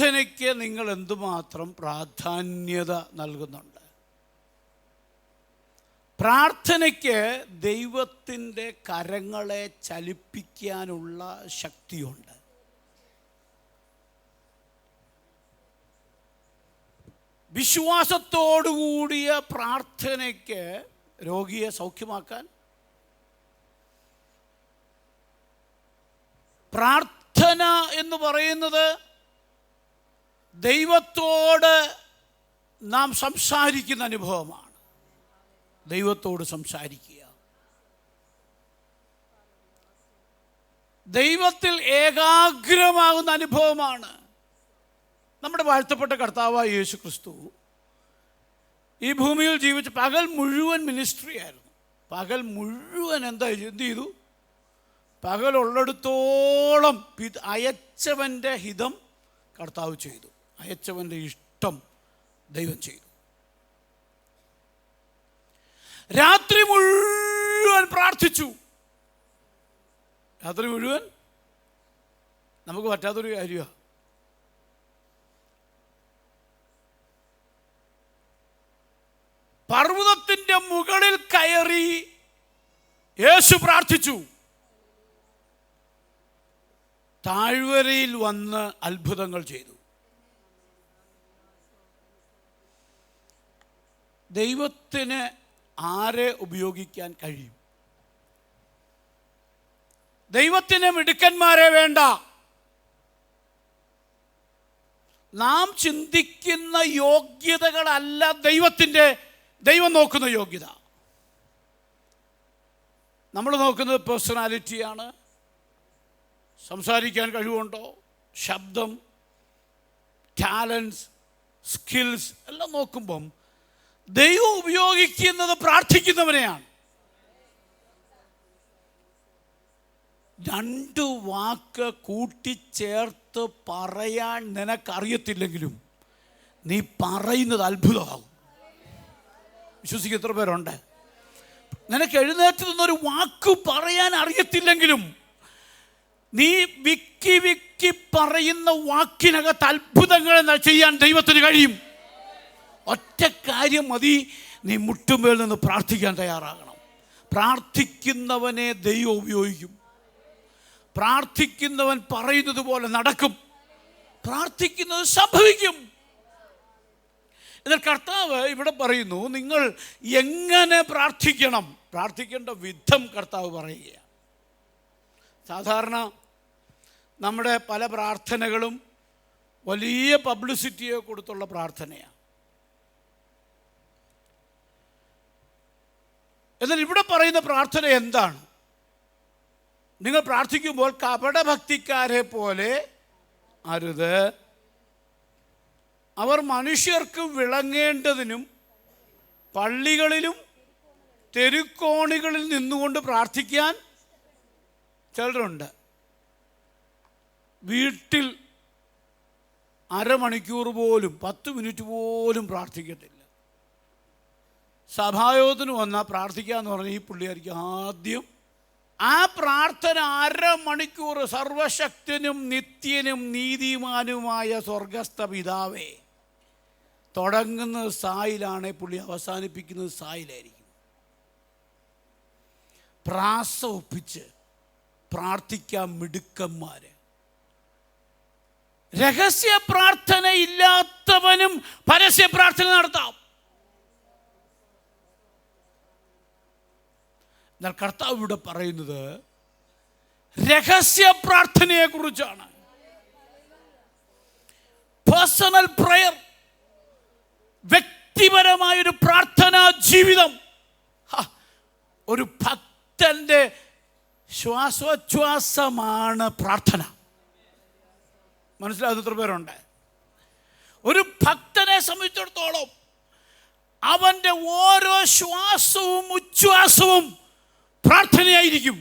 പ്രാർത്ഥനയ്ക്ക് നിങ്ങൾ എന്തുമാത്രം പ്രാധാന്യത നൽകുന്നുണ്ട്? പ്രാർത്ഥനയ്ക്ക് ദൈവത്തിൻ്റെ കരങ്ങളെ ചലിപ്പിക്കാനുള്ള ശക്തിയുണ്ട്. വിശ്വാസത്തോടുകൂടിയ പ്രാർത്ഥനയ്ക്ക് രോഗിയെ സൗഖ്യമാക്കാൻ, പ്രാർത്ഥന എന്ന് പറയുന്നത് ദൈവത്തോട് നാം സംസാരിക്കുന്ന അനുഭവമാണ്. ദൈവത്തോട് സംസാരിക്കുക, ദൈവത്തിൽ ഏകാഗ്രമാകുന്ന അനുഭവമാണ്. നമ്മുടെ വാഴ്ത്തപ്പെട്ട കർത്താവായ യേശു ക്രിസ്തു ഈ ഭൂമിയിൽ ജീവിച്ച പകൽ മുഴുവൻ മിനിസ്ട്രി ആയിരുന്നു. പകൽ മുഴുവൻ എന്ത് ചെയ്തു? പകലുള്ളിടത്തോളം അയച്ചവൻ്റെ ഹിതം കർത്താവ് ചെയ്തു, അയച്ചവൻ്റെ ഇഷ്ടം ദൈവം ചെയ്തു. രാത്രി മുഴുവൻ പ്രാർത്ഥിച്ചു. രാത്രി മുഴുവൻ നമുക്ക് പറ്റാത്തൊരു കാര്യമാണ്. പർവ്വതത്തിൻ്റെ മുകളിൽ കയറി യേശു പ്രാർത്ഥിച്ചു. താഴ്വരയിൽ വന്ന് അത്ഭുതങ്ങൾ ചെയ്തു. ദൈവത്തിന് ആരെ ഉപയോഗിക്കാൻ കഴിയും? ദൈവത്തിന് മിടുക്കന്മാരെ വേണ്ട. നാം ചിന്തിക്കുന്ന യോഗ്യതകളല്ല ദൈവം നോക്കുന്ന യോഗ്യത. നമ്മൾ നോക്കുന്നത് പേഴ്സണാലിറ്റിയാണ്. സംസാരിക്കാൻ കഴിവുണ്ടോ, ശബ്ദം, ടാലൻസ്, സ്കിൽസ് എല്ലാം നോക്കുമ്പം ദൈവം ഉപയോഗിക്കുന്നത് പ്രാർത്ഥിക്കുന്നവനെയാണ്. രണ്ട് വാക്ക് കൂട്ടിച്ചേർത്ത് പറയാൻ നിനക്കറിയത്തില്ലെങ്കിലും നീ പറയുന്നത് അത്ഭുതമാകും. വിശ്വസിക്കുക എത്ര പേരുണ്ട്? നിനക്ക് എഴുന്നേറ്റ് നിന്നൊരു വാക്ക് പറയാൻ അറിയത്തില്ലെങ്കിലും നീ വിക്കി വിക്കി പറയുന്ന വാക്കിനകത്ത് അത്ഭുതങ്ങൾ ചെയ്യാൻ ദൈവത്തിന് കഴിയും. ഒറ്റ കാര്യം മതി, നീ മുട്ടുമേൽ നിന്ന് പ്രാർത്ഥിക്കാൻ തയ്യാറാകണം. പ്രാർത്ഥിക്കുന്നവനെ ദൈവം ഉപയോഗിക്കും. പ്രാർത്ഥിക്കുന്നവൻ പറയുന്നത് പോലെ നടക്കും. പ്രാർത്ഥിക്കുന്നത് സംഭവിക്കും. എന്നാൽ കർത്താവ് ഇവിടെ പറയുന്നു, നിങ്ങൾ എങ്ങനെ പ്രാർത്ഥിക്കണം, പ്രാർത്ഥിക്കേണ്ട വിധം കർത്താവ് പറയുകയാണ്. സാധാരണ നമ്മുടെ പല പ്രാർത്ഥനകളും വലിയ പബ്ലിസിറ്റിയെ കൊടുത്തുള്ള പ്രാർത്ഥനയാണ്. എന്നാൽ ഇവിടെ പറയുന്ന പ്രാർത്ഥന എന്താണ്? നിങ്ങൾ പ്രാർത്ഥിക്കുമ്പോൾ കപടഭക്തിക്കാരെ പോലെ അരുത്. അവർ മനുഷ്യർക്ക് വിളങ്ങേണ്ടതിനും പള്ളികളിലും തെരുക്കോണികളിൽ നിന്നുകൊണ്ട് പ്രാർത്ഥിക്കാൻ ചിലരുണ്ട്. വീട്ടിൽ അരമണിക്കൂർ പോലും 10 മിനിറ്റ് പോലും പ്രാർത്ഥിക്കത്തില്ല. സഭായോഗത്തിന് വന്നാൽ പ്രാർത്ഥിക്കാന്ന് പറഞ്ഞാൽ ഈ പുള്ളിയായിരിക്കും ആദ്യം. ആ പ്രാർത്ഥന അരമണിക്കൂർ, സർവശക്തനും നിത്യനും നീതിമാനുമായ സ്വർഗസ്ഥ പിതാവേ, തുടങ്ങുന്നത് സായിലാണ്, പുള്ളി അവസാനിപ്പിക്കുന്നത് സായിലായിരിക്കും. പ്രാസ ഒപ്പിച്ച് പ്രാർത്ഥിക്കാൻ മിടുക്കന്മാര്. രഹസ്യ പ്രാർത്ഥന ഇല്ലാത്തവനും പരസ്യ പ്രാർത്ഥന നടത്താം. എന്നാൽ കർത്താവ് ഇവിടെ പറയുന്നത് രഹസ്യ പ്രാർത്ഥനയെ കുറിച്ചാണ്. പേഴ്സണൽ പ്രയർ, വ്യക്തിപരമായൊരു പ്രാർത്ഥനാ ജീവിതം. ഒരു ഭക്തന്റെ ശ്വാസോച്ഛ്വാസമാണ് പ്രാർത്ഥന. മനസ്സിലാകുന്ന എത്ര പേരുണ്ട്? ഒരു ഭക്തനെ സംബന്ധിച്ചിടത്തോളം അവൻ്റെ ഓരോ ശ്വാസവും ഉച്ഛ്വാസവും പ്രാർത്ഥനയായിരിക്കും.